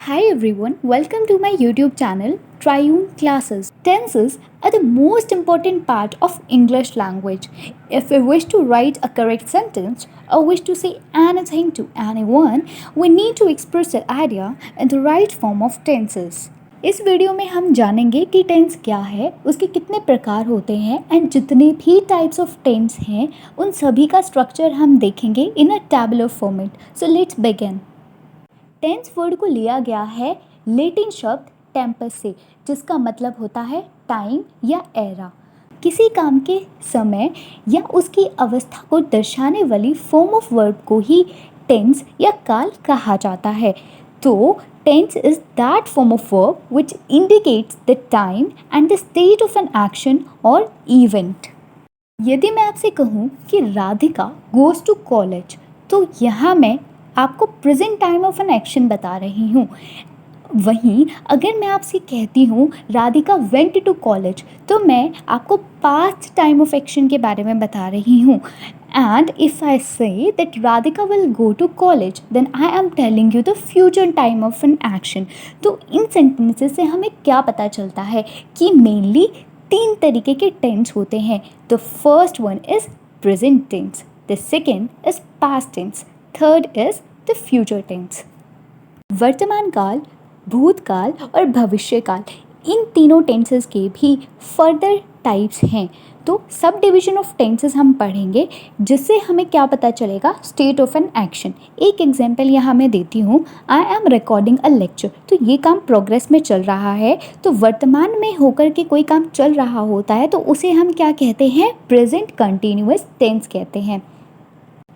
Hi everyone, welcome to my YouTube channel Triune Classes. Tenses are the most important part of English language. If we wish to write a correct sentence or wish to say anything to anyone, we need to express the idea in the right form of tenses. इस video में हम जानेंगे कि tense क्या है, उसके कितने प्रकार होते हैं एंड जितने भी टाइप्स ऑफ टेंस हैं उन सभी का स्ट्रक्चर हम देखेंगे in a tabular format. So let's begin. Tense word को लिया गया है लैटिन शब्द टेम्पस से, जिसका मतलब होता है टाइम या एरा. किसी काम के समय या उसकी अवस्था को दर्शाने वाली फॉर्म ऑफ वर्ब को ही टेंस या काल कहा जाता है. तो tense is that form of verb which indicates the time and the state of an action और इवेंट. यदि मैं आपसे कहूँ कि राधिका गोज टू कॉलेज, तो यहाँ मैं आपको present time of an action बता रही हूँ. वहीं अगर मैं आपसे कहती हूँ राधिका वेंट टू कॉलेज, तो मैं आपको पास्ट टाइम ऑफ एक्शन के बारे में बता रही हूँ. And if I say that Radhika will go to college, then I am telling you the future time of an action. तो इन सेंटेंसेस से हमें क्या पता चलता है कि मेनली 3 तरीके के टेंस होते हैं. The first one is present tense, the second is past tense, third is the future tense. वर्तमान काल, भूतकाल और भविष्य काल, इन तीनों टेंसेस के भी फर्दर टाइप्स हैं. तो सब डिवीजन ऑफ टेंसेस हम पढ़ेंगे, जिससे हमें क्या पता चलेगा स्टेट ऑफ एन एक्शन. एक एग्जांपल यहाँ मैं देती हूँ. I am recording a lecture. तो ये काम प्रोग्रेस में चल रहा है. तो वर्तमान में होकर के कोई काम चल रहा होता है तो उसे हम क्या कहते हैं? प्रेजेंट कंटिन्यूअस टेंस कहते हैं.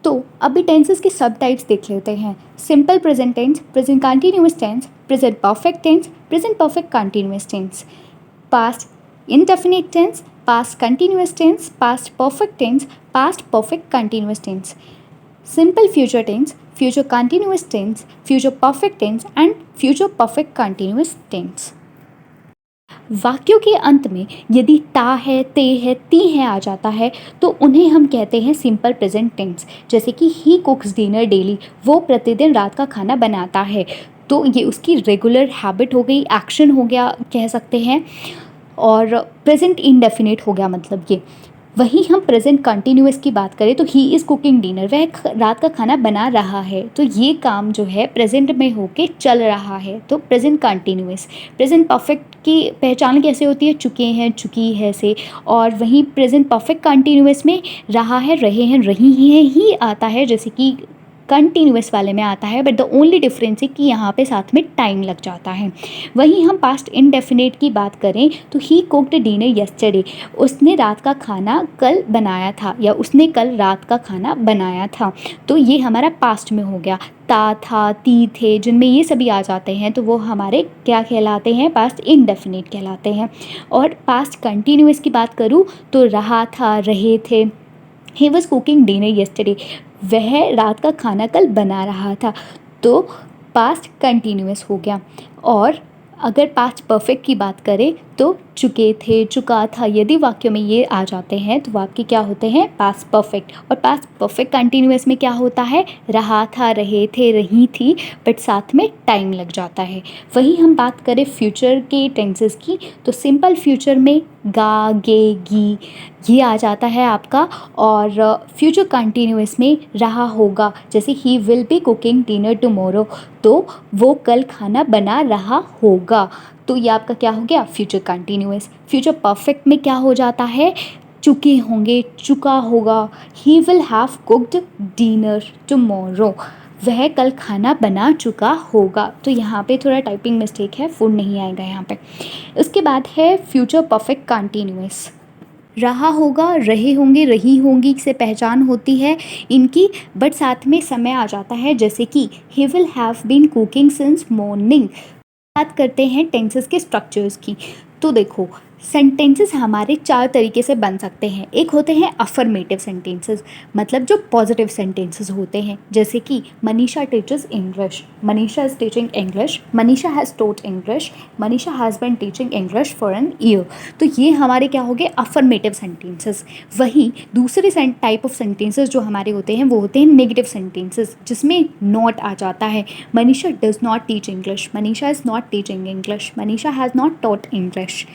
तो अभी टेंसेस के सब टाइप्स देख लेते हैं. Simple present tense, present continuous tense, present perfect tense, present perfect continuous tense, past indefinite tense, past continuous tense, past perfect tense, past perfect continuous tense, simple future tense, future continuous tense, future perfect tense and future perfect continuous tense. वाक्यों के अंत में यदि ता है, ते है, ती है आ जाता है तो उन्हें हम कहते हैं सिंपल प्रेजेंट टेंस. जैसे कि ही कुक्स डिनर डेली, वो प्रतिदिन रात का खाना बनाता है. तो ये उसकी रेगुलर हैबिट हो गई, एक्शन हो गया कह सकते हैं. और प्रेजेंट इंडेफिनिट हो गया मतलब ये. वहीं हम प्रेजेंट कंटिन्यूअस की बात करें तो ही इज़ कुकिंग डिनर, वह रात का खाना बना रहा है. तो ये काम जो है प्रेजेंट में होके चल रहा है, तो प्रेजेंट कंटिन्यूअस. प्रेजेंट परफेक्ट की पहचान कैसे होती है? चुके हैं, चुकी है से. और वहीं प्रेजेंट परफेक्ट कंटिन्यूअस में रहा है, रहे हैं, रही हैं ही आता है, जैसे कि कंटिन्यूअस वाले में आता है. बट द ओनली डिफरेंस है कि यहाँ पे साथ में टाइम लग जाता है. वहीं हम पास्ट इंडेफिनिट की बात करें तो ही कुक्ड डिनर यस्टरडे, उसने रात का खाना कल बनाया था, या उसने कल रात का खाना बनाया था. तो ये हमारा पास्ट में हो गया. ता, था, ती, थे, जिनमें ये सभी आ जाते हैं तो वो हमारे क्या कहलाते हैं? पास्ट इंडेफिनिट कहलाते हैं. और पास्ट कंटिन्यूअस की बात करूँ तो रहा था, रहे थे. He was cooking dinner yesterday, वह रात का खाना कल बना रहा था. तो पास्ट कंटिन्यूअस हो गया. और अगर पास्ट परफेक्ट की बात करें तो चुके थे, चुका था, यदि वाक्य में ये आ जाते हैं तो वाक्य क्या होते हैं? Past perfect. और पास्ट परफेक्ट कंटिन्यूअस में क्या होता है? रहा था, रहे थे, रही थी, बट साथ में टाइम लग जाता है. वहीं हम बात करें फ्यूचर के टेंसेस की तो सिंपल फ्यूचर में गा, गे, गी ये आ जाता है आपका. और फ्यूचर कंटिन्यूअस में रहा होगा, जैसे he will be cooking dinner tomorrow, तो वो कल खाना बना रहा होगा. तो ये आपका क्या हो गया? Future continuous. फ्यूचर परफेक्ट में क्या हो जाता है? चुके होंगे, चुका होगा. ही will have cooked dinner tomorrow, वह कल खाना बना चुका होगा. तो यहाँ पे थोड़ा टाइपिंग मिस्टेक है, फुल नहीं आएगा यहाँ पे. उसके बाद है फ्यूचर परफेक्ट कंटिन्यूअस. रहा होगा, रहे होंगे, रही होंगी से पहचान होती है इनकी, बट साथ में समय आ जाता है, जैसे कि he will have been cooking since morning. बात करते हैं टेंसेस के स्ट्रक्चर्स की. तो देखो, सेंटेंसेस हमारे चार तरीके से बन सकते हैं। एक होते हैं अफर्मेटिव सेंटेंसेस, मतलब जो पॉजिटिव सेंटेंसेस होते हैं, जैसे कि Manisha teachers English, Manisha is teaching English, Manisha has taught English, Manisha has been teaching English for an year. तो ये हमारे क्या हो गए अफर्मेटिव सेंटेंसेस। वहीं दूसरे टाइप ऑफ सेंटेंसेस जो हमारे होते हैं वो होते हैं नेगेटिव सेंटेंसेस, जिसमें नॉट आ जाता है। Manisha does not teach English, Manisha is not teaching English, Manisha has not taught English.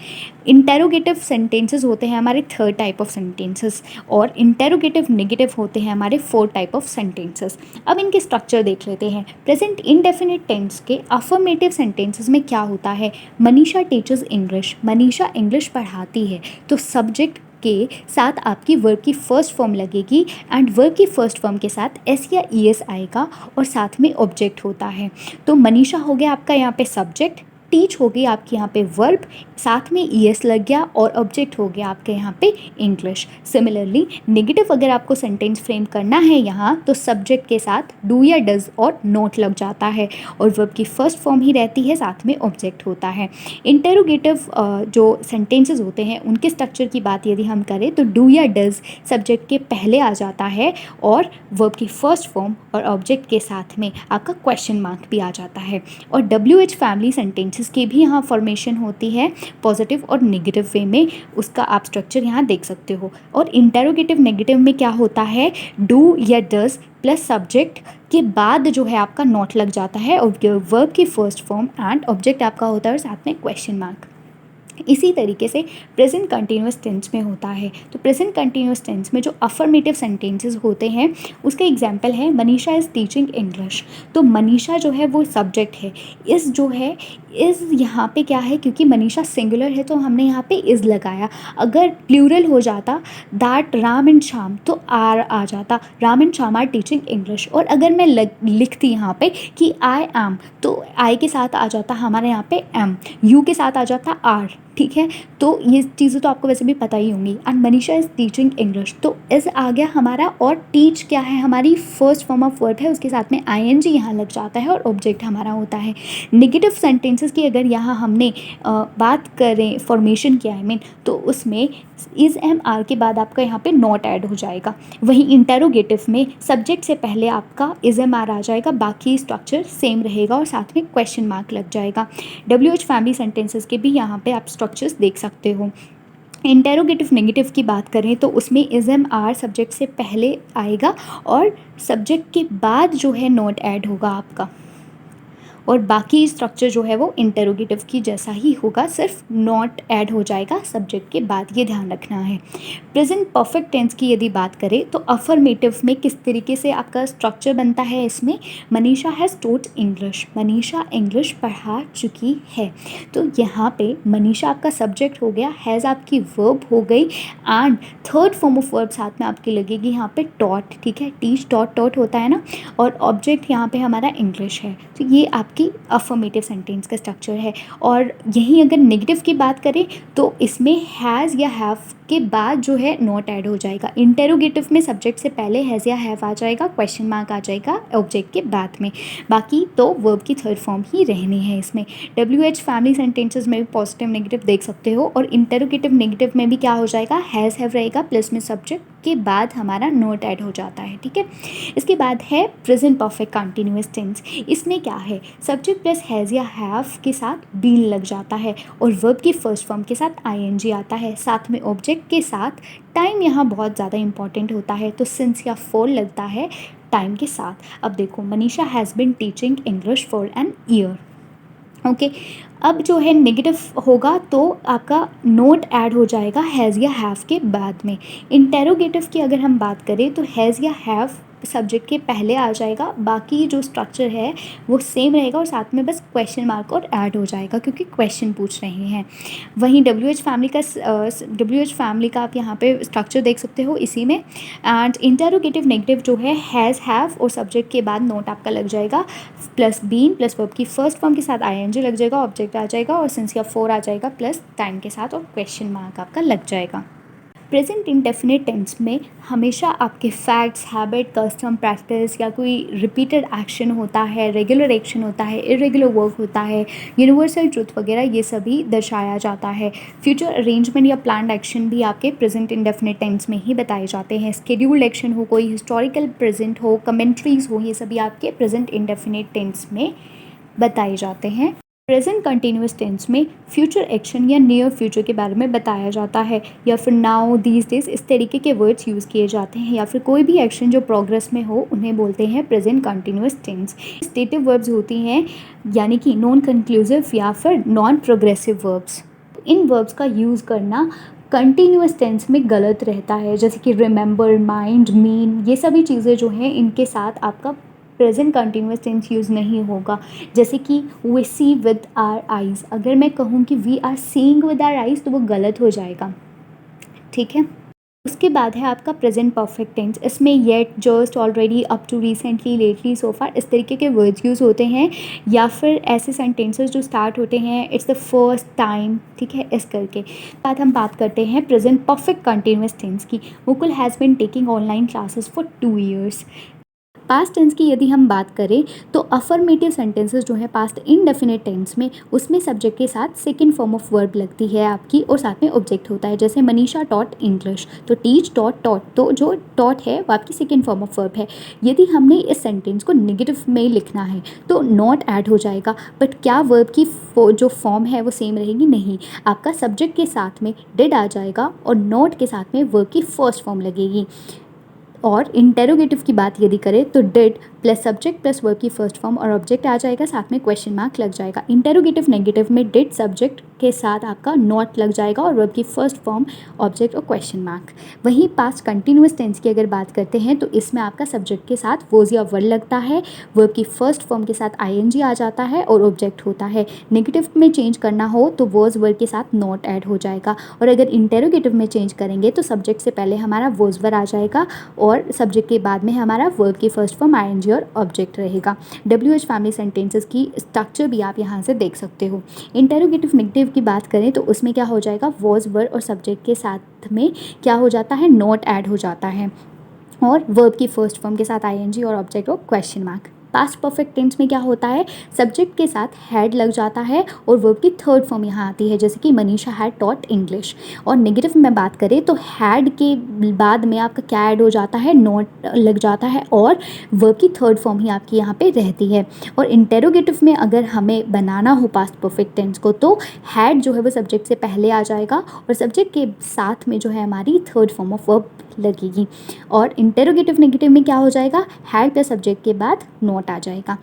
Interrogative sentences होते हैं हमारे थर्ड टाइप ऑफ सेंटेंसेस, और इंटेरोगेटिव नेगेटिव होते हैं हमारे फोर्थ टाइप ऑफ सेंटेंसेस। अब इनके स्ट्रक्चर देख लेते हैं। प्रेजेंट इंडेफिनिट टेंस के अफर्मेटिव सेंटेंसेस में क्या होता है, Manisha teachers English, Manisha English पढ़ाती है, तो सब्जेक्ट के साथ आपकी वर्ब की फर्स्ट फॉर्म लगेगी, एंड वर्ब की फर्स्ट फॉर्म के साथ एस या ई एस आएगा, और साथ में ऑब्जेक्ट होता है। तो मनीषा हो गया आपका यहाँ पे सब्जेक्ट, टीच हो गई आपकी यहाँ पे वर्ब, साथ में ई एस लग गया, और ऑब्जेक्ट हो गया आपके यहाँ पे इंग्लिश। सिमिलरली नेगेटिव अगर आपको सेंटेंस फ्रेम करना है यहाँ, तो सब्जेक्ट के साथ डू या डज और नोट लग जाता है, और वर्ब की फर्स्ट फॉर्म ही रहती है, साथ में ऑब्जेक्ट होता है। इंटेरोगेटिव जो सेंटेंसेस होते हैं उनके स्ट्रक्चर की बात यदि हम करें, तो डू या डज सब्जेक्ट के पहले आ जाता है, और वर्ब की फर्स्ट फॉर्म और ऑब्जेक्ट के साथ में आपका क्वेश्चन मार्क भी आ जाता है। और डब्ल्यू एच फैमिली सेंटेंसेस की भी यहाँ फॉर्मेशन होती है पॉजिटिव और नेगेटिव वे में, उसका आप स्ट्रक्चर यहाँ देख सकते हो। और इंटेरोगेटिव नेगेटिव में क्या होता है, डू या डज प्लस सब्जेक्ट के बाद जो है आपका नॉट लग जाता है, और वर्ब की फर्स्ट फॉर्म एंड ऑब्जेक्ट आपका होता है, और साथ में क्वेश्चन मार्क। इसी तरीके से प्रेजेंट कंटिन्यूस टेंस में होता है। तो प्रेजेंट कंटिन्यूस टेंस में जो अफर्मेटिव सेंटेंसेस होते हैं उसका एग्जांपल है मनीषा इज़ टीचिंग इंग्लिश। तो मनीषा जो है वो सब्जेक्ट है, इज़ जो है इज़ यहाँ पे क्या है, क्योंकि मनीषा सिंगुलर है तो हमने यहाँ पे इज़ लगाया। अगर प्लूरल हो जाता दैट राम एंड श्याम, तो आर आ जाता, Ram and Shyam are teaching English. और अगर मैं लिखती यहाँ पे कि आई एम, तो आई के साथ आ जाता हमारे यहाँ पे एम, यू के साथ आ जाता आर, ठीक है। तो ये चीज़ें तो आपको वैसे भी पता ही होंगी। And Manisha is teaching English, तो इज़ आ गया हमारा, और टीच क्या है, हमारी फर्स्ट फॉर्म ऑफ वर्ब है, उसके साथ में आई एन जी यहाँ लग जाता है, और ऑब्जेक्ट हमारा होता है। नेगेटिव सेंटेंसेस की अगर यहाँ हमने बात करें फॉर्मेशन की, आई मीन, तो उसमें इज़ एम आर के बाद आपका यहाँ पे नॉट ऐड हो जाएगा। वहीं इंटेरोगेटिव में सब्जेक्ट से पहले आपका इज़ एम आर आ जाएगा, बाकी स्ट्रक्चर सेम रहेगा, और साथ में क्वेश्चन मार्क लग जाएगा। डब्ल्यू एच फैमिली सेंटेंसेस के भी यहाँ पे आप स्ट्रक्चर्स देख सकते हो। इंटेरोगेटिव नेगेटिव की बात करें तो उसमें इज़ एम आर सब्जेक्ट से पहले आएगा, और सब्जेक्ट के बाद जो है नॉट ऐड होगा आपका, और बाकी स्ट्रक्चर जो है वो इंटेरोगेटिव की जैसा ही होगा, सिर्फ नॉट ऐड हो जाएगा सब्जेक्ट के बाद, ये ध्यान रखना है। प्रेजेंट परफेक्ट टेंस की यदि बात करें तो अफर्मेटिव में किस तरीके से आपका स्ट्रक्चर बनता है, इसमें Manisha has taught English, Manisha English पढ़ा चुकी है। तो यहाँ पे मनीषा आपका सब्जेक्ट हो गया, हैज़ आपकी वर्ब हो गई, and third form of verb साथ में आपकी लगेगी यहाँ पे टॉट, ठीक है, टीच टॉट टॉट होता है ना, और ऑब्जेक्ट यहाँ पे हमारा इंग्लिश है। तो ये आपकी अफर्मेटिव सेंटेंस का स्ट्रक्चर है। और यहीं अगर नेगेटिव की बात करें तो इसमें हैज़ या हैव के बाद जो है नॉट ऐड हो जाएगा। इंटेरोगेटिव में सब्जेक्ट से पहले हैज़ या हैव आ जाएगा, क्वेश्चन मार्क आ जाएगा ऑब्जेक्ट के बाद में, बाकी तो वर्ब की थर्ड फॉर्म ही रहनी है इसमें। डब्ल्यू एच फैमिली सेंटेंसेस में भी पॉजिटिव नेगेटिव देख सकते हो, और इंटेरोगेटिव नेगेटिव में भी क्या हो जाएगा, हैज़ हैव रहेगा, प्लस में सब्जेक्ट के बाद हमारा नॉट ऐड हो जाता है, ठीक है। इसके बाद है प्रेजेंट परफेक्ट कंटिन्यूअस टेंस। इसमें क्या है, सब्जेक्ट प्लस हैज़ या हैव के साथ बीन लग जाता है, और वर्ब की फर्स्ट फॉर्म के साथ आईएनजी आता है, साथ में ऑब्जेक्ट के साथ टाइम यहाँ बहुत ज़्यादा इंपॉर्टेंट होता है, तो सिंस या फॉर लगता है टाइम के साथ। अब देखो, Manisha has been teaching English for an year, okay. अब जो है नेगेटिव होगा तो आपका नोट ऐड हो जाएगा हैज़ या हैव के बाद में। इंटेरोगेटिव की अगर हम बात करें तो हैज़ या हैव सब्जेक्ट के पहले आ जाएगा, बाकी जो स्ट्रक्चर है वो सेम रहेगा, और साथ में बस क्वेश्चन मार्क और ऐड हो जाएगा क्योंकि क्वेश्चन पूछ रहे हैं। वहीं डब्ल्यू एच फैमिली का आप यहाँ पे स्ट्रक्चर देख सकते हो इसी में। एंड इंटेरोगेटिव नेगेटिव जो है हैज़ हैव और सब्जेक्ट के बाद नोट आपका लग जाएगा, प्लस बीन प्लस वर्ब की फर्स्ट फॉर्म के साथ आईएनजी लग जाएगा, ऑब्जेक्ट आ जाएगा, और सिंस या फॉर आ जाएगा प्लस टाइम के साथ, और क्वेश्चन मार्क आपका लग जाएगा। प्रेजेंट इंडेफिनिट टेंस में हमेशा आपके फैक्ट्स, हैबिट, कस्टम, प्रैक्टिस या कोई रिपीटेड एक्शन होता है, रेगुलर एक्शन होता है, इरेगुलर वर्क होता है, यूनिवर्सल ट्रुथ वगैरह ये सभी दर्शाया जाता है। फ्यूचर अरेंजमेंट या प्लान्ड एक्शन भी आपके प्रेजेंट इंडेफिनिट टेंस में ही बताए जाते हैं। स्केड्यूल्ड एक्शन हो, कोई हिस्टोरिकल प्रेजेंट हो, कमेंट्रीज हो, ये सभी आपके प्रेजेंट इंडेफिनिट टेंस में बताए जाते हैं। प्रेजेंट कंटिन्यूस टेंस में फ्यूचर एक्शन या नियर फ्यूचर के बारे में बताया जाता है, या फिर नाउ, दीज डेज, इस तरीके के वर्ड्स यूज़ किए जाते हैं। या फिर कोई भी एक्शन जो प्रोग्रेस में हो उन्हें बोलते हैं present continuous tense. Stative verbs होती हैं, यानी कि नॉन कंक्लूसिव या फिर नॉन प्रोग्रेसिव वर्ब्स। इन वर्ब्स का यूज़ करना कंटिन्यूस टेंस में गलत रहता है, जैसे कि रिमेंबर, माइंड, मीन, ये सभी चीज़ें जो हैं इनके साथ आपका प्रेजेंट कंटिन्यूस टेंस यूज़ नहीं होगा। जैसे कि we see with our eyes, अगर मैं कहूँ कि we are seeing with our eyes तो वो गलत हो जाएगा, ठीक है। उसके बाद है आपका प्रेजेंट परफेक्ट टेंस। इसमें yet, just, already, up to, recently, lately, so far, इस तरीके के वर्ड्स यूज़ होते हैं। या फिर ऐसे सेंटेंसेस जो स्टार्ट होते हैं इट्स द फर्स्ट टाइम, ठीक है, इस करके। बाद हम बात करते हैं प्रेजेंट परफेक्ट कंटिन्यूस टेंस की। Mukul has been taking online classes for 2 years। Past tense की यदि हम बात करें तो अफर्मेटिव सेंटेंसेस जो है पास्ट इनडेफिनेट टेंस में, उसमें सब्जेक्ट के साथ सेकंड फॉर्म ऑफ वर्ब लगती है आपकी और साथ में ऑब्जेक्ट होता है। जैसे मनीषा टॉट इंग्लिश, तो टीच, टॉट, टॉट, तो जो टॉट है वो आपकी सेकंड फॉर्म ऑफ वर्ब है। यदि हमने इस सेंटेंस को नेगेटिव में लिखना है तो नॉट ऐड हो जाएगा, बट क्या वर्ब की जो फॉर्म है वो सेम रहेगी? नहीं, आपका सब्जेक्ट के साथ में डिड आ जाएगा और नॉट के साथ में वर्ब की फर्स्ट फॉर्म लगेगी। और इंटेरोगेटिव की बात यदि करें तो did plus subject plus verb की फर्स्ट फॉर्म और ऑब्जेक्ट आ जाएगा, साथ में क्वेश्चन मार्क लग जाएगा। इंटेरोगेटिव नेगेटिव में डिड सब्जेक्ट के साथ आपका नॉट लग जाएगा और वर्ब की फर्स्ट फॉर्म ऑब्जेक्ट और क्वेश्चन मार्क। वहीं पास्ट कंटिन्यूस टेंस की अगर बात करते हैं तो इसमें आपका सब्जेक्ट के साथ वॉज या वर लगता है, वर्ब की फर्स्ट फॉर्म के साथ आईएनजी आ जाता है और ऑब्जेक्ट होता है। नेगेटिव में चेंज करना हो तो वॉज वर्ब के साथ नॉट ऐड हो जाएगा, और अगर इंटेरोगेटिव में चेंज करेंगे तो सब्जेक्ट से पहले हमारा वॉज वर आ जाएगा और सब्जेक्ट के बाद में हमारा वर्ब की फर्स्ट फॉर्म आईएनजी और ऑब्जेक्ट रहेगा। WH फैमिली सेंटेंसेस की स्ट्रक्चर भी आप यहाँ से देख सकते हो। इंटेरोगेटिव नेगेटिव की बात करें तो उसमें क्या हो जाएगा, वॉज वर्ब और सब्जेक्ट के साथ में क्या हो जाता है, नॉट ऐड हो जाता है और वर्ब की फर्स्ट फॉर्म के साथ आईएनजी और ऑब्जेक्ट और question mark. Past perfect tense में क्या होता है, सब्जेक्ट के साथ हैड लग जाता है और वर्ब की थर्ड फॉर्म यहाँ आती है, जैसे कि मनीषा हैड टॉट इंग्लिश। और नेगेटिव में बात करें तो हैड के बाद में आपका क्या ऐड हो जाता है, नॉट लग जाता है और वर्ब की थर्ड फॉर्म ही आपकी यहाँ पे रहती है। और इंटेरोगेटिव में अगर हमें बनाना हो पास्ट परफेक्ट टेंस को तो हैड जो है वो सब्जेक्ट से पहले आ जाएगा और सब्जेक्ट के साथ में जो है हमारी थर्ड फॉर्म ऑफ वर्ब लगेगी। और इंटेरोगेटिव नेगेटिव में क्या हो जाएगा, हैड प्लस सब्जेक्ट के बाद नॉट आ जाएगा।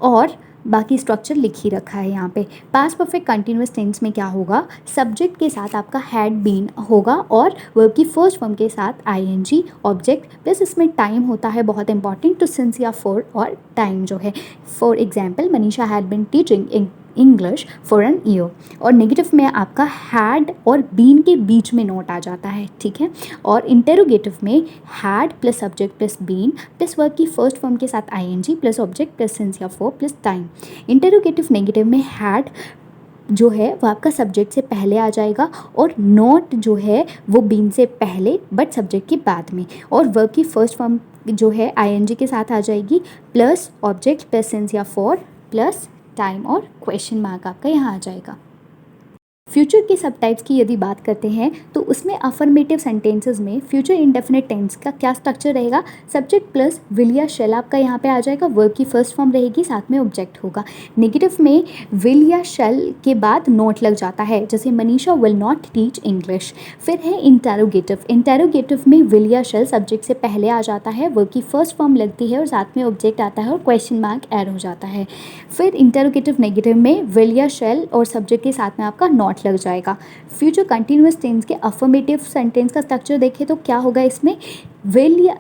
और बाकी स्ट्रक्चर लिख ही रखा है यहाँ पे। पास्ट परफेक्ट कंटिन्यूस टेंस में क्या होगा, सब्जेक्ट के साथ आपका हैड बीन होगा और वर्ब की फर्स्ट फॉर्म के साथ आईएनजी, ऑब्जेक्ट प्लस इसमें टाइम होता है बहुत इंपॉर्टेंट, तो सिंस या फॉर और टाइम जो है। For example Manisha had been teaching English for an year. और नेगेटिव में आपका हैड और बीन के बीच में नोट आ जाता है, ठीक है। और इंटेरोगेटिव में had plus subject plus been plus verb की फर्स्ट फॉर्म के साथ ING plus object plus since या for plus time. Interrogative negative में हैड जो है वो आपका सब्जेक्ट से पहले आ जाएगा और नॉट जो है वो बीन से पहले बट सब्जेक्ट के बाद में, और वर्ब की फर्स्ट फॉर्म जो है आईएनजी के साथ आ जाएगी प्लस ऑब्जेक्ट प्लस सिंस या फॉर प्लस टाइम और क्वेश्चन मार्क आपका यहाँ आ जाएगा। फ्यूचर के सब टाइप्स की यदि बात करते हैं तो उसमें अफर्मेटिव सेंटेंसेस में फ्यूचर इंडेफिनिट टेंस का क्या स्ट्रक्चर रहेगा, सब्जेक्ट प्लस विल या शेल आपका यहाँ पे आ जाएगा, वर्ब की फर्स्ट फॉर्म रहेगी, साथ में ऑब्जेक्ट होगा। नेगेटिव में विल या शेल के बाद नॉट लग जाता है, जैसे Manisha will not teach English. फिर है इंटेरोगेटिव। इंटेरोगेटिव में विल या शेल सब्जेक्ट से पहले आ जाता है, वर्ब की फर्स्ट फॉर्म लगती है और साथ में ऑब्जेक्ट आता है और क्वेश्चन मार्क ऐड हो जाता है। फिर इंटेरोगेटिव नेगेटिव में विल या शेल और सब्जेक्ट के साथ में आपका नॉट लग जाएगा। फ्यूचर कंटिन्यूस टेंस के अफर्मेटिव सेंटेंस का स्ट्रक्चर देखें तो क्या होगा, इसमें विल या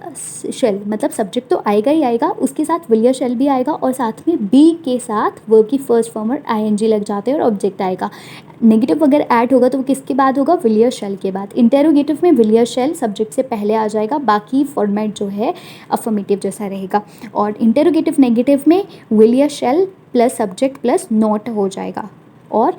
शेल मतलब सब्जेक्ट तो आएगा ही आएगा, उसके साथ विल या शेल भी आएगा और साथ में बी के साथ वर्ब की फर्स्ट फॉर्म और आईएनजी लग जाते हैं और ऑब्जेक्ट आएगा। नेगेटिव अगर ऐड होगा तो वो किसके बाद होगा, विल या शेल के बाद। इंटेरोगेटिव में विल या शेल सब्जेक्ट से पहले आ जाएगा, बाकी फॉर्मेट जो है अफर्मेटिव जैसा रहेगा। और इंटेरोगेटिव नेगेटिव में विल या shell plus subject plus not हो जाएगा। और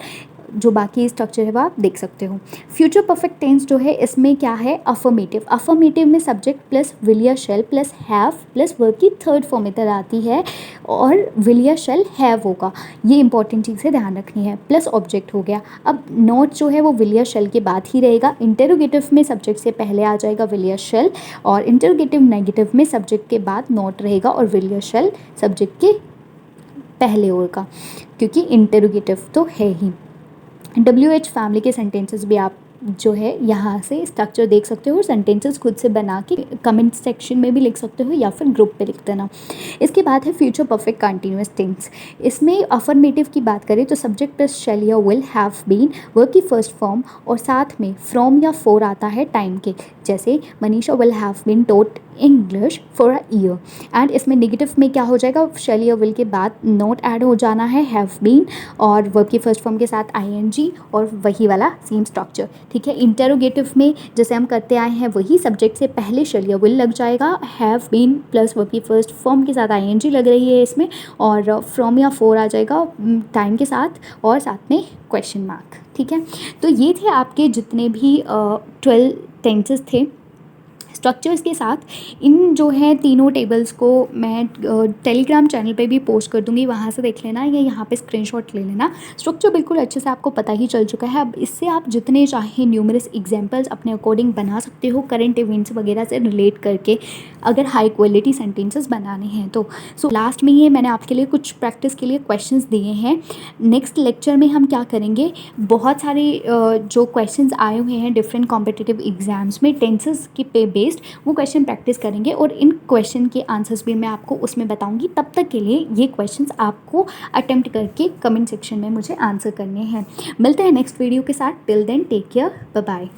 जो बाकी स्ट्रक्चर है वो आप देख सकते हो। फ्यूचर परफेक्ट टेंस जो है इसमें क्या है, अफर्मेटिव। अफर्मेटिव में सब्जेक्ट प्लस विल या शैल प्लस हैव प्लस वर्ब की थर्ड फॉर्म इधर आती है और विल या शैल हैव होगा, ये इंपॉर्टेंट चीज़ है, ध्यान रखनी है। प्लस ऑब्जेक्ट हो गया। अब नॉट जो है वो विल या शैल के बाद ही रहेगा। इंटेरोगेटिव में सब्जेक्ट से पहले आ जाएगा विल या शैल, और इंटेरोगेटिव नेगेटिव में सब्जेक्ट के बाद नॉट रहेगा और विल या शैल सब्जेक्ट के पहले होगा, क्योंकि इंटेरोगेटिव तो है ही। WH फैमिली के सेंटेंसेस भी आप जो है यहाँ से स्ट्रक्चर देख सकते हो और सेंटेंसेस खुद से बना के कमेंट सेक्शन में भी लिख सकते हो या फिर ग्रुप पे लिख देना। इसके बाद है फ्यूचर परफेक्ट कंटिन्यूअस टेंस। इसमें अफर्मेटिव की बात करें तो सब्जेक्ट प्लस शैल या विल, हैव बीन, वर्ब की फर्स्ट फॉर्म और साथ में फ्रॉम या फॉर आता है टाइम के, जैसे Manisha will have been taught English for a year. And इसमें नेगेटिव में क्या हो जाएगा, शैल या विल के बाद नॉट ऐड हो जाना है, हैव बीन और वर्ब की फर्स्ट फॉर्म के साथ ING और वही वाला सेम स्ट्रक्चर, ठीक है। इंटेरोगेटिव में जैसे हम करते आए हैं वही, सब्जेक्ट से पहले शैल या विल लग जाएगा, हैव बीन प्लस वर्ब की फर्स्ट फॉर्म के साथ ING लग रही है इसमें, और फ्रॉम या फॉर आ जाएगा टाइम के साथ और साथ में क्वेश्चन मार्क, ठीक है। तो ये थे आपके जितने भी 12 टेंसेस थे स्ट्रक्चर्स के साथ। इन जो है तीनों टेबल्स को मैं टेलीग्राम चैनल पे भी पोस्ट कर दूँगी, वहाँ से देख लेना या यहाँ पे स्क्रीनशॉट ले लेना। स्ट्रक्चर बिल्कुल अच्छे से आपको पता ही चल चुका है। अब इससे आप जितने चाहे न्यूमरस एग्जांपल्स अपने अकॉर्डिंग बना सकते हो, करंट इवेंट्स वगैरह से रिलेट करके, अगर हाई क्वालिटी सेंटेंसेस बनाने हैं तो। सो लास्ट में ये मैंने आपके लिए कुछ प्रैक्टिस के लिए क्वेश्चंस दिए हैं। नेक्स्ट लेक्चर में हम क्या करेंगे, बहुत सारे जो क्वेश्चंस आए हुए हैं डिफरेंट कॉम्पिटिटिव एग्जाम्स में टेंसेस के पे बेस्ड, वो क्वेश्चन प्रैक्टिस करेंगे और इन क्वेश्चन के आंसर्स भी मैं आपको उसमें बताऊंगी। तब तक के लिए ये क्वेश्चंस आपको अटेम्प्ट करके कमेंट सेक्शन में मुझे आंसर करने हैं। मिलते हैं नेक्स्ट वीडियो के साथ। Till then take care, bye bye.